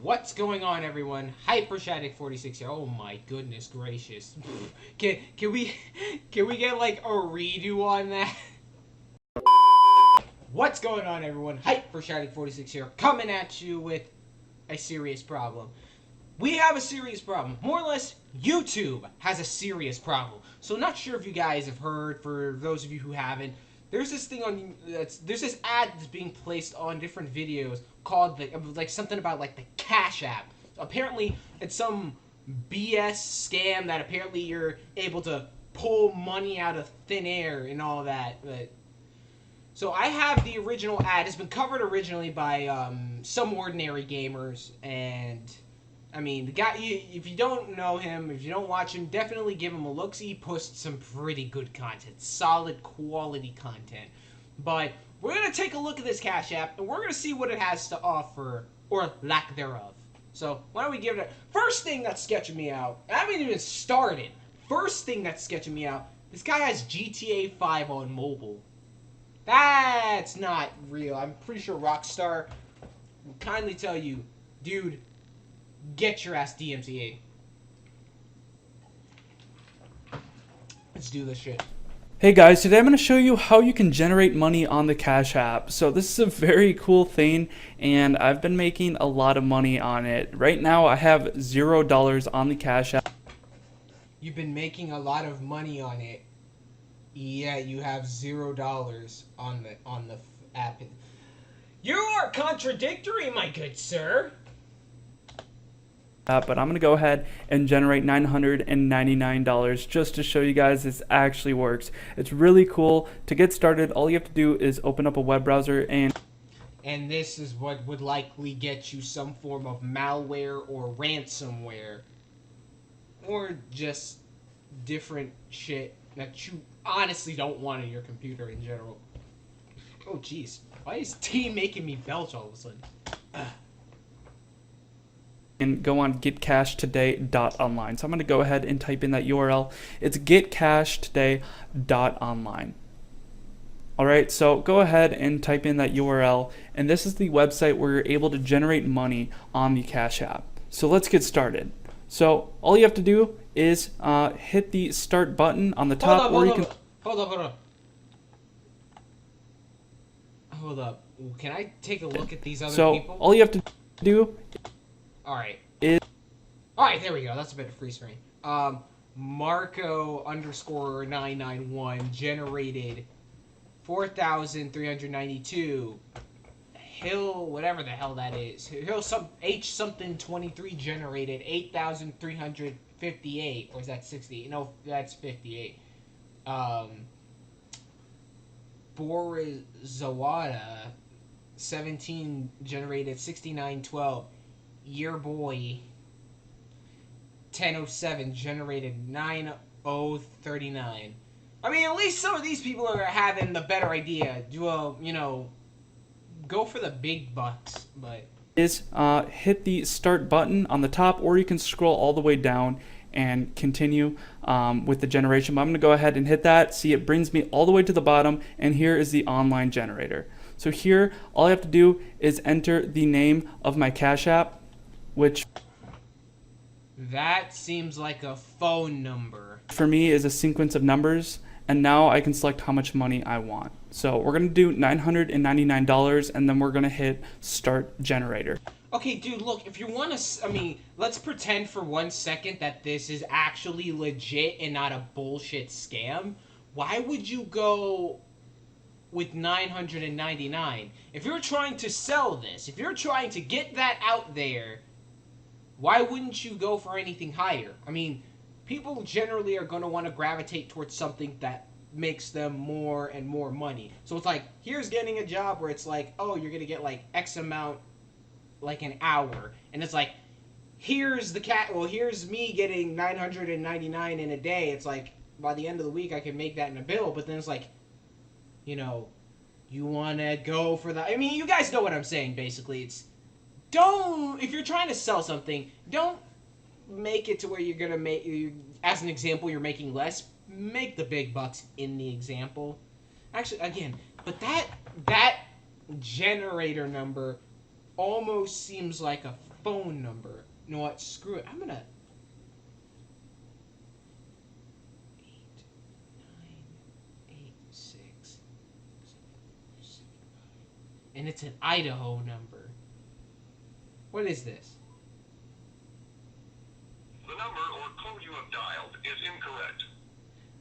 What's going on, everyone? HyperShatic46 here. Oh my goodness gracious! Can we get like a redo on that? What's going on, everyone? HyperShatic46 here, coming at you with a serious problem. We have a serious problem. More or less, YouTube has a serious problem. So, not sure if you guys have heard. For those of you who haven't, there's this thing on there's this ad that's being placed on different videos called like something about like the CashApp. Apparently, it's some BS scam that apparently you're able to pull money out of thin air and all that. But so I have the original ad. It's been covered originally by some ordinary gamers, and I mean, the guy, if you don't know him, if you don't watch him, definitely give him a look. He posts some pretty good content, solid quality content. But we're going to take a look at this Cash App, and we're going to see what it has to offer, or lack thereof. So, why don't we give it a... First thing that's sketching me out, I haven't even started. First thing that's sketching me out, this guy has GTA 5 on mobile. That's not real. I'm pretty sure Rockstar will kindly tell you, dude, get your ass DMCA. Let's do this shit. Hey guys, today I'm going to show you how you can generate money on the Cash App. So this is a very cool thing, and I've been making a lot of money on it. Right now I have $0 on the Cash App. You've been making a lot of money on it. Yeah, you have $0 on the app. You are contradictory, my good sir. But I'm going to go ahead and generate $999 just to show you guys this actually works. It's really cool. To get started, all you have to do is open up a web browser and this is what would likely get you some form of malware or ransomware. Or just different shit that you honestly don't want on your computer in general. Oh jeez. Why is T making me belch all of a sudden? and go on getcashtoday.online. So I'm going to go ahead and type in that URL. It's getcashtoday.online. Alright, so go ahead and type in that URL, and this is the website where you're able to generate money on the Cash App. So let's get started. So all you have to do is hit the start button on the top, Hold up. Can I take a look at these other people? So all you have to do Alright, there we go. That's a bit of free screen. Marco _ 991 generated 4,392. Hill, whatever the hell that is. H something 23 generated 8,358. Or is that 60? No, that's 58. Borizawada 17 generated 6912. Your boy 1007 generated 9039. I mean, at least some of these people are having the better idea. Go for the big bucks, but hit the start button on the top, or you can scroll all the way down and continue with the generation. But I'm going to go ahead and hit that. See, it brings me all the way to the bottom, and here is the online generator. So here, all I have to do is enter the name of my Cash App, which that seems like a phone number. For me is a sequence of numbers, and now I can select how much money I want. So we're going to do $999, and then we're going to hit start generator. Okay, dude, look, if you want to, let's pretend for 1 second that this is actually legit and not a bullshit scam. Why would you go with 999? If you're trying to sell this, if you're trying to get that out there, why wouldn't you go for anything higher? I mean, people generally are going to want to gravitate towards something that makes them more and more money. So it's like, here's getting a job where it's like, oh, you're going to get like X amount, like an hour. And it's like, here's me getting 999 in a day. It's like, by the end of the week, I can make that in a bill. But then it's like, you want to go for that. I mean, you guys know what I'm saying, basically. If you're trying to sell something, don't make it to where you're going to make, as an example, you're making less. Make the big bucks in the example. Actually, again, but that generator number almost seems like a phone number. You know what? Screw it. I'm gonna 8986 and it's an Idaho number. What is this? The number or code you have dialed is incorrect.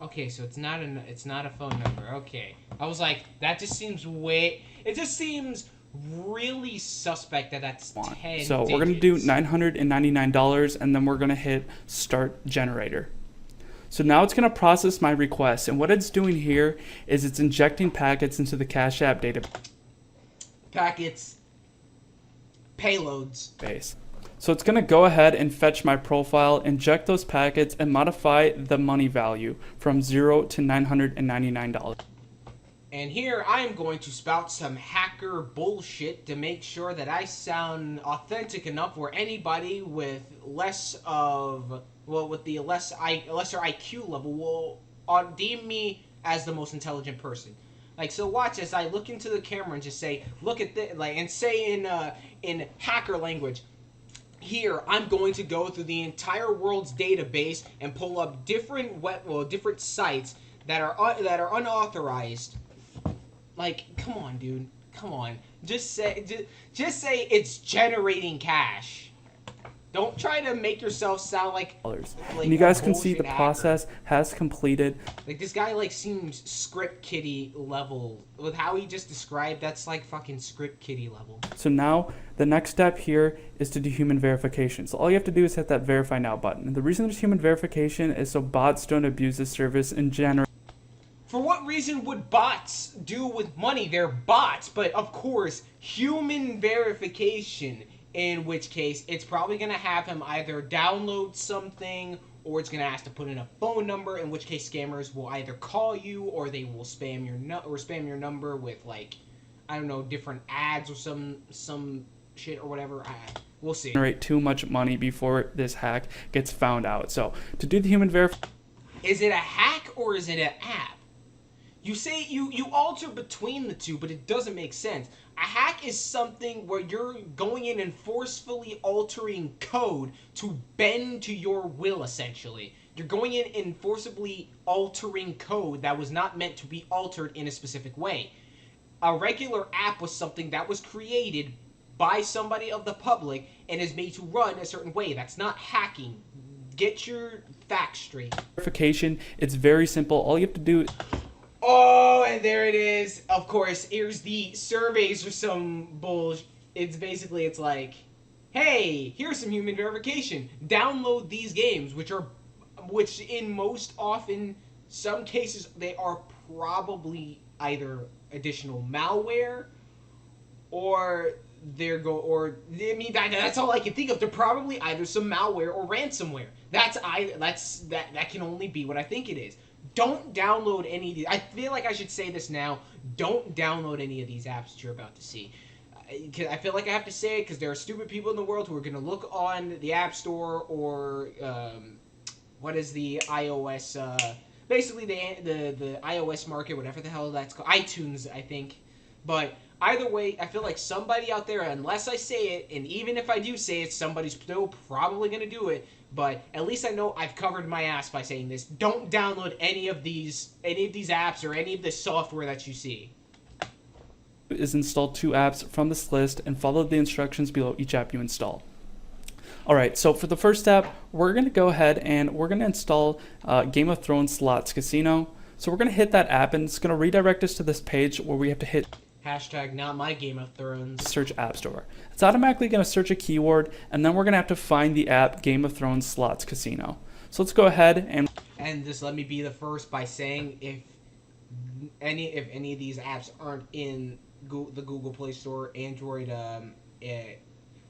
Okay, so it's not a phone number. Okay, I was like, that just seems it just seems really suspect that that's 10 So digits. we're gonna do $999, and then we're gonna hit Start Generator. So now it's gonna process my request, and what it's doing here is it's injecting packets into the CashApp database. Packets, payloads. So it's going to go ahead and fetch my profile, inject those packets, and modify the money value from $0 to $999. And here I'm going to spout some hacker bullshit to make sure that I sound authentic enough where anybody with lesser IQ level will deem me as the most intelligent person. Like, so watch as I look into the camera and just say, look at this, like, and say in hacker language, here I'm going to go through the entire world's database and pull up different sites that are unauthorized. Like, come on, dude, come on, just say it's generating cash. Don't try to make yourself sound like And you guys can see the process has completed. Like, this guy, like, seems script kiddie level. With how he just described, that's like fucking script kiddie level. So now the next step here is to do human verification. So all you have to do is hit that verify now button. And the reason there's human verification is so bots don't abuse the service and generate. For what reason would bots do with money? They're bots, but of course, human verification, in which case it's probably going to have him either download something or it's going to ask to put in a phone number, in which case scammers will either call you or they will spam your number with, like, I don't know, different ads or some shit or whatever. We'll see. Generate too much money before this hack gets found out. So to do the human verification, is it a hack or is it an app? You say you alter between the two, but it doesn't make sense. A hack is something where you're going in and forcefully altering code to bend to your will, essentially. You're going in and forcibly altering code that was not meant to be altered in a specific way. A regular app was something that was created by somebody of the public and is made to run a certain way. That's not hacking. Get your facts straight. verification, it's very simple. All you have to do. Oh, and there it is. Of course, here's the surveys for some bullshit. It's like, hey, here's some human verification. Download these games, which in most often, some cases, they are probably either additional malware or that's all I can think of. They're probably either some malware or ransomware. That can only be what I think it is. Don't download any of these. I feel like I should say this now. Don't download any of these apps that you're about to see. I feel like I have to say it because there are stupid people in the world who are going to look on the App Store or what is the iOS, basically the iOS market, whatever the hell that's called, iTunes, I think. But either way, I feel like somebody out there, unless I say it, and even if I do say it, somebody's still probably going to do it. But at least I know I've covered my ass by saying this. Don't download any of these apps or any of the software that you see. Is install 2 apps from this list and follow the instructions below each app you install. Alright, so for the first step, we're going to go ahead and we're going to install Game of Thrones Slots Casino. So we're going to hit that app and it's going to redirect us to this page where we have to hit Hashtag not my Game of Thrones. search App Store. It's automatically going to search a keyword and then we're going to have to find the app Game of Thrones Slots Casino. So let's go ahead and just let me be the first by saying if any of these apps aren't in the Google Play Store, Android,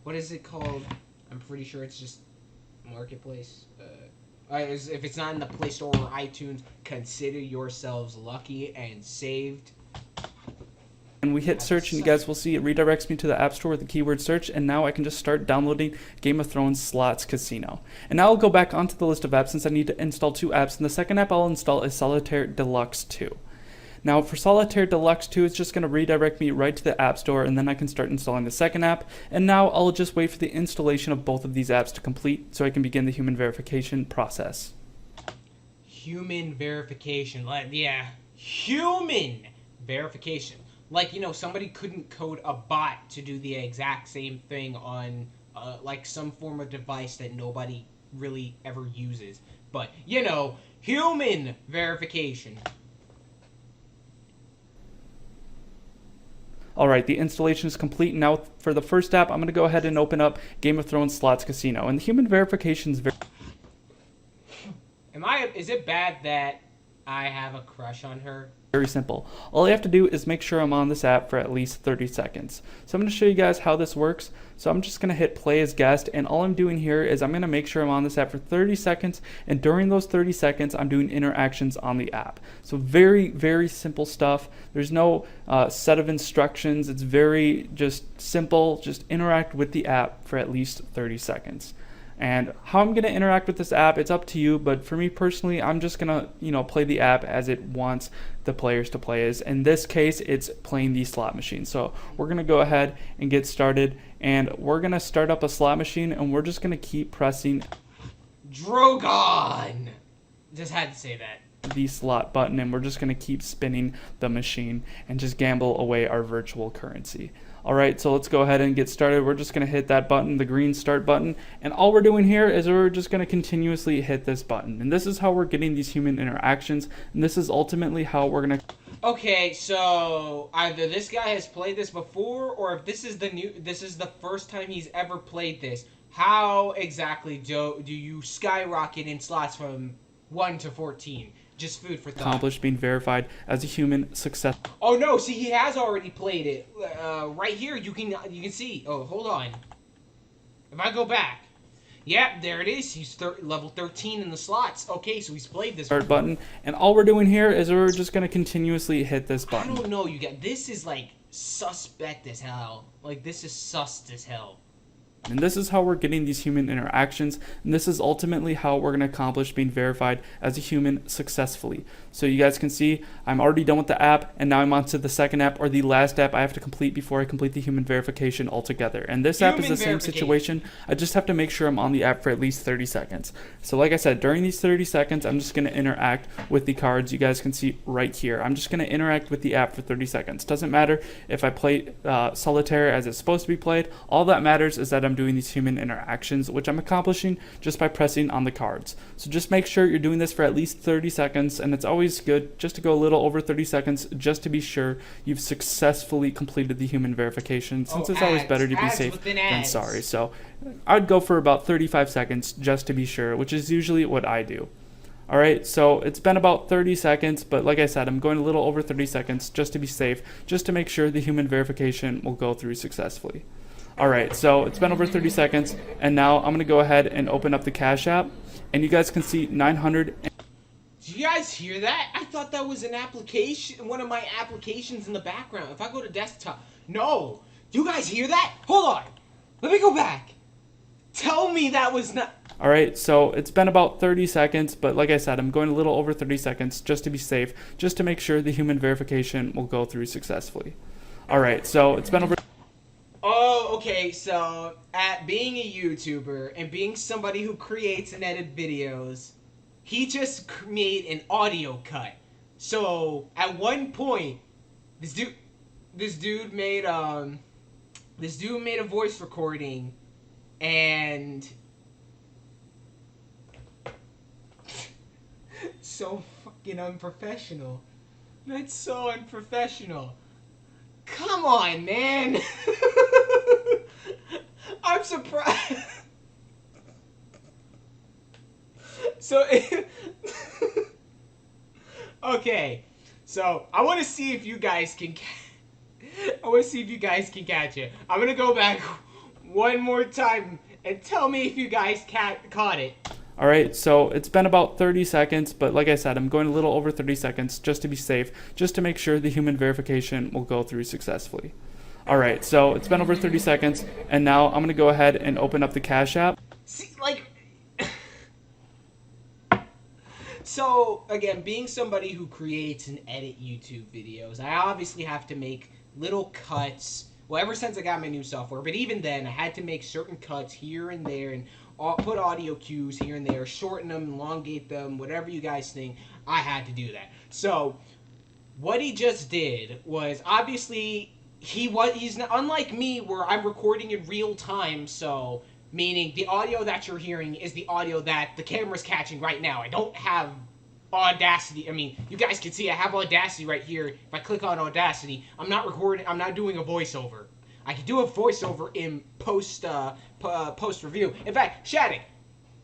what is it called? I'm pretty sure it's just Marketplace. If it's not in the Play Store or iTunes, consider yourselves lucky and saved. we hit search, and you guys will see it redirects me to the App Store with the keyword search, and now I can just start downloading Game of Thrones Slots Casino. And now I'll go back onto the list of apps since I need to install 2 apps, and the second app I'll install is Solitaire Deluxe 2. Now for Solitaire Deluxe 2, it's just going to redirect me right to the App Store, and then I can start installing the second app. And now I'll just wait for the installation of both of these apps to complete so I can begin the human verification process. Human verification. Yeah, human verification. Like, somebody couldn't code a bot to do the exact same thing on, like, some form of device that nobody really ever uses. But, human verification. Alright, the installation is complete. Now for the first app, I'm going to go ahead and open up Game of Thrones Slots Casino. And the human verification is Is it bad that I have a crush on her? very simple. All I have to do is make sure I'm on this app for at least 30 seconds. So I'm going to show you guys how this works. So I'm just going to hit play as guest, and all I'm doing here is I'm going to make sure I'm on this app for 30 seconds, and during those 30 seconds I'm doing interactions on the app. So very, very simple stuff. There's no set of instructions. It's very just simple. Just interact with the app for at least 30 seconds. And how I'm going to interact with this app, it's up to you, but for me personally, I'm just going to, play the app as it wants the players to play as. In this case, it's playing the slot machine. So we're going to go ahead and get started, and we're going to start up a slot machine, and we're just going to keep pressing Drogon! Just had to say that. The slot button, and we're just going to keep spinning the machine and just gamble away our virtual currency. Alright, so let's go ahead and get started. We're just going to hit that button, the green start button, and all we're doing here is we're just going to continuously hit this button. And this is how we're getting these human interactions, and this is ultimately how we're going to... Okay, so either this guy has played this before, or if this is the first time he's ever played this, how exactly do you skyrocket in slots from 1 to 14? Just food for thought. Accomplish being verified as a human success. Oh no! See, he has already played it. Right here, you can see. Oh, hold on. If I go back, yep, there it is. He's level 13 in the slots. Okay, so he's played this. Start button, and all we're doing here is we're just going to continuously hit this button. I don't know, you guys. This is like suspect as hell. Like this is sus as hell. And this is how we're getting these human interactions, and this is ultimately how we're going to accomplish being verified as a human successfully. So you guys can see I'm already done with the app, and now I'm on to the second app, or the last app I have to complete before I complete the human verification altogether. And this app is the same situation. I just have to make sure I'm on the app for at least 30 seconds. So like I said, during these 30 seconds, I'm just going to interact with the cards you guys can see right here. I'm just going to interact with the app for 30 seconds. Doesn't matter if I play Solitaire as it's supposed to be played. All that matters is that I'm doing these human interactions, which I'm accomplishing just by pressing on the cards. So just make sure you're doing this for at least 30 seconds, and it's always good just to go a little over 30 seconds just to be sure you've successfully completed the human verification, since it's always better to be safe than sorry. So I'd go for about 35 seconds just to be sure, which is usually what I do. Alright, so it's been about 30 seconds, but like I said, I'm going a little over 30 seconds just to be safe, just to make sure the human verification will go through successfully. Alright, so it's been over 30 seconds, and now I'm going to go ahead and open up the Cash App, and you guys can see 900... Do you guys hear that? I thought that was an application, one of my applications in the background. If I go to desktop... No! Do you guys hear that? Hold on! Let me go back! Tell me that was not... Alright, so it's been about 30 seconds, but like I said, I'm going a little over 30 seconds just to be safe, just to make sure the human verification will go through successfully. Alright, so it's been over... Oh, okay, so at being a YouTuber and being somebody who creates and edits videos, he just made an audio cut. So at one point, this dude made a voice recording, and so fucking unprofessional. That's so unprofessional. Come on, man. I'm surprised. So, okay. So, I want to see if you guys can catch it. I'm going to go back one more time and tell me if you guys caught it. Alright, so it's been about 30 seconds, but like I said, I'm going a little over 30 seconds just to be safe, just to make sure the human verification will go through successfully. Alright, so it's been over 30 seconds, and now I'm going to go ahead and open up the Cash App. See, like... So, again, being somebody who creates and edit YouTube videos, I obviously have to make little cuts. Well, ever since I got my new software, but even then, I had to make certain cuts here and there and put audio cues here and there, shorten them, elongate them, whatever you guys think. I had to do that. So, what he just did was obviously he's not, unlike me where I'm recording in real time, so meaning the audio that you're hearing is the audio that the camera's catching right now. I don't have Audacity. I mean, you guys can see I have Audacity right here. If I click on Audacity, I'm not recording. I'm not doing a voiceover. I can do a voiceover in post review. In fact, Shattuck,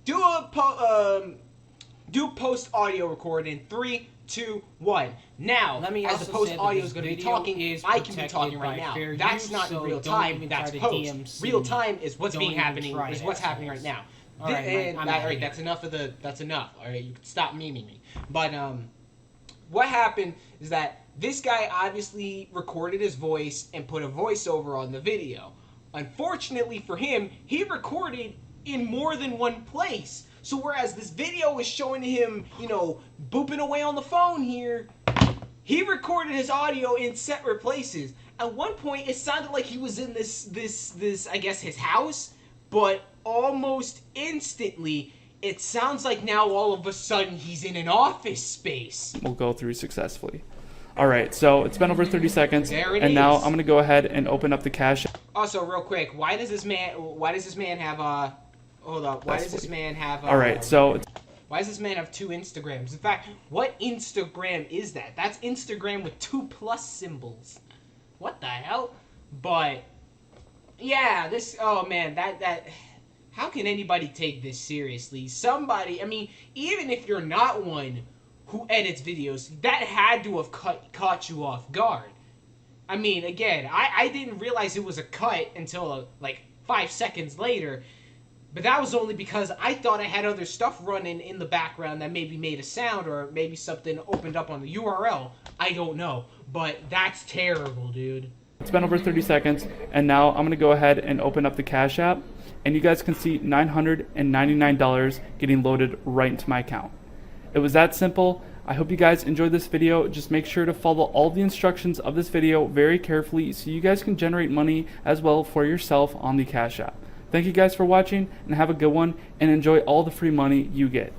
do post audio record in 3, 2, 1. Now, Let me as also the post say that audio this is going to be video talking, is I can be protected talking right by now. fair That's use, not in so real don't time. even That's try to post. DMC Real time is what's Don't being even happening. try Is to, what's happening right assholes. now. All right, And, I'm all outta right, here. that's enough of the. That's enough. All right, you can stop memeing me. But what happened is that this guy obviously recorded his voice and put a voiceover on the video. Unfortunately for him, he recorded in more than one place. So whereas this video is showing him, booping away on the phone here, he recorded his audio in separate places. At one point, it sounded like he was in this I guess his house, but almost instantly, it sounds like now all of a sudden he's in an office space. We'll go through successfully. All right, so it's been over 30 seconds, There it and now is. I'm gonna go ahead and open up the cash. Also, real quick, why does this man have hold up, why does this man have All right, so why does this man have 2 Instagrams? In fact, what Instagram is that? That's Instagram with 2 plus symbols. What the hell? But yeah, this, oh man, that how can anybody take this seriously? Somebody, I mean, even if you're not one who edits videos, that had to have caught you off guard. I mean, again, I didn't realize it was a cut until like 5 seconds later, but that was only because I thought I had other stuff running in the background that maybe made a sound or maybe something opened up on the URL. I don't know, but that's terrible, dude. it's been over 30 seconds, and now I'm gonna go ahead and open up the Cash App, and you guys can see $999 getting loaded right into my account. It was that simple. I hope you guys enjoyed this video. Just make sure to follow all the instructions of this video very carefully so you guys can generate money as well for yourself on the Cash App. Thank you guys for watching, and have a good one, and enjoy all the free money you get.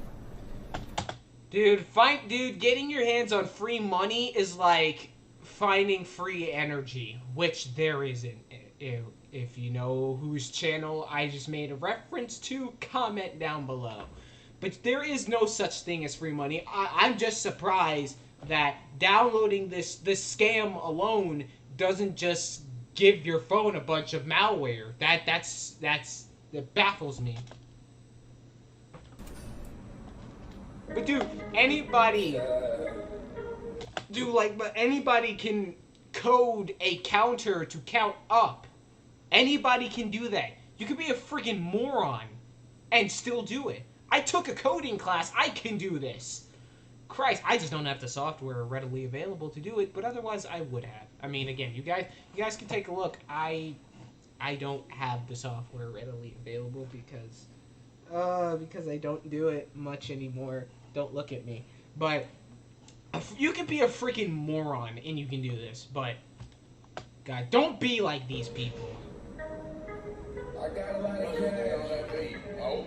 Dude, getting your hands on free money is like finding free energy, which there isn't. If you know whose channel I just made a reference to, comment down below. But there is no such thing as free money. I'm just surprised that downloading this scam alone doesn't just give your phone a bunch of malware. That baffles me. But dude, anybody can code a counter to count up. Anybody can do that. You could be a freaking moron and still do it. I took a coding class. I can do this. Christ, I just don't have the software readily available to do it, but otherwise I would have. I mean, again, you guys can take a look. I don't have the software readily available because I don't do it much anymore. Don't look at me. But you can be a freaking moron and you can do this, but God, don't be like these people. I got a lot of cash on that beat. Oh.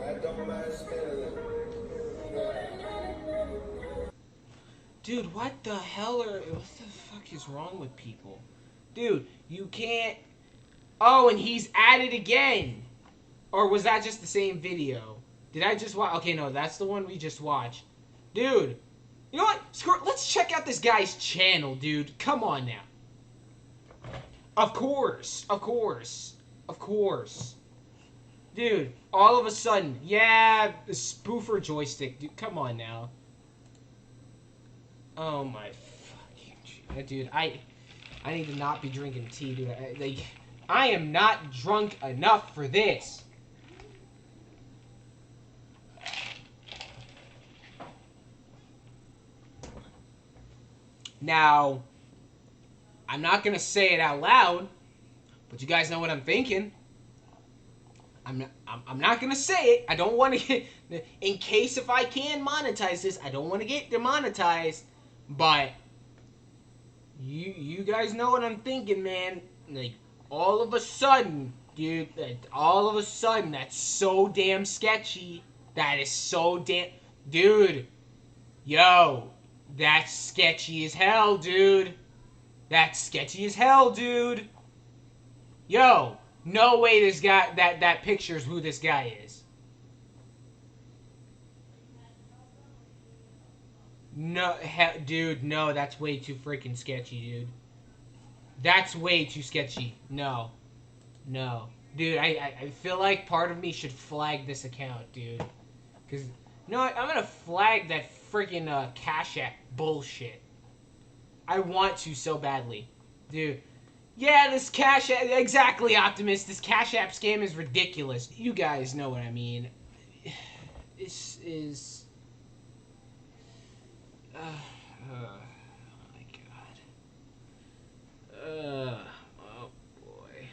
I don't mind spending it. Dude, what the fuck is wrong with people? Dude, you can't... Oh, and he's at it again! Or was that just the same video? Did I just watch... Okay, no, that's the one we just watched. Dude, you know what? Let's check out this guy's channel, dude. Come on now. Of course. Dude, all of a sudden, yeah, the spoofer joystick. Dude, come on now. Oh my fucking... Dude, I need to not be drinking tea, dude. I am not drunk enough for this. Now, I'm not going to say it out loud, but you guys know what I'm thinking. I'm not gonna say it. I don't want to get, in case if I can monetize this, I don't want to get demonetized. But you guys know what I'm thinking, man. Like, all of a sudden, dude, all of a sudden, that's so damn sketchy. That is so damn, dude. Yo, that's sketchy as hell, dude. That's sketchy as hell, dude. Yo, no way this guy, that picture's who this guy is. No, dude, no, that's way too freaking sketchy, dude. That's way too sketchy. No. No. Dude, I feel like part of me should flag this account, dude. Because, you know what? I'm going to flag that freaking CashApp bullshit. I want to so badly. Dude. Yeah, this CashApp... Exactly, Optimus. This CashApp scam is ridiculous. You guys know what I mean. This is... oh my god. Oh boy.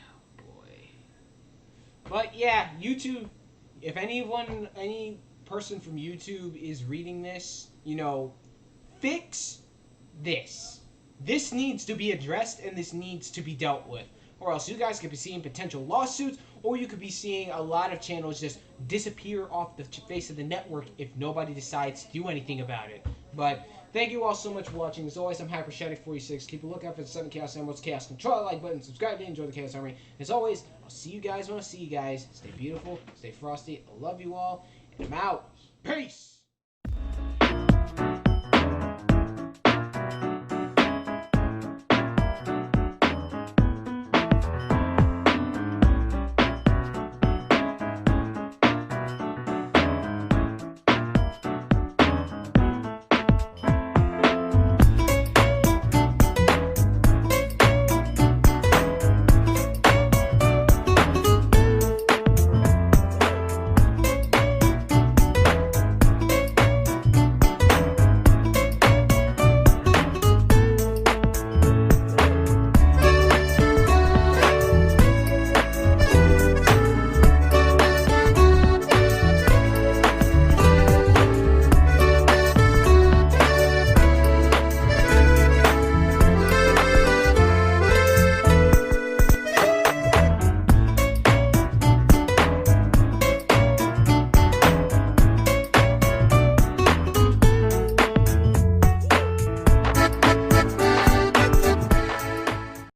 But yeah, YouTube, if any person from YouTube is reading this, you know, fix this. This needs to be addressed and this needs to be dealt with. Or else you guys could be seeing potential lawsuits, or you could be seeing a lot of channels just disappear off the face of the network if nobody decides to do anything about it. But thank you all so much for watching. As always, I'm HyperShatic46. Keep a lookout for the 7 Chaos Emeralds, Chaos Control, like button, subscribe to enjoy the Chaos Army. As always, I'll see you guys when I see you guys. Stay beautiful, stay frosty. I love you all, and I'm out. Peace!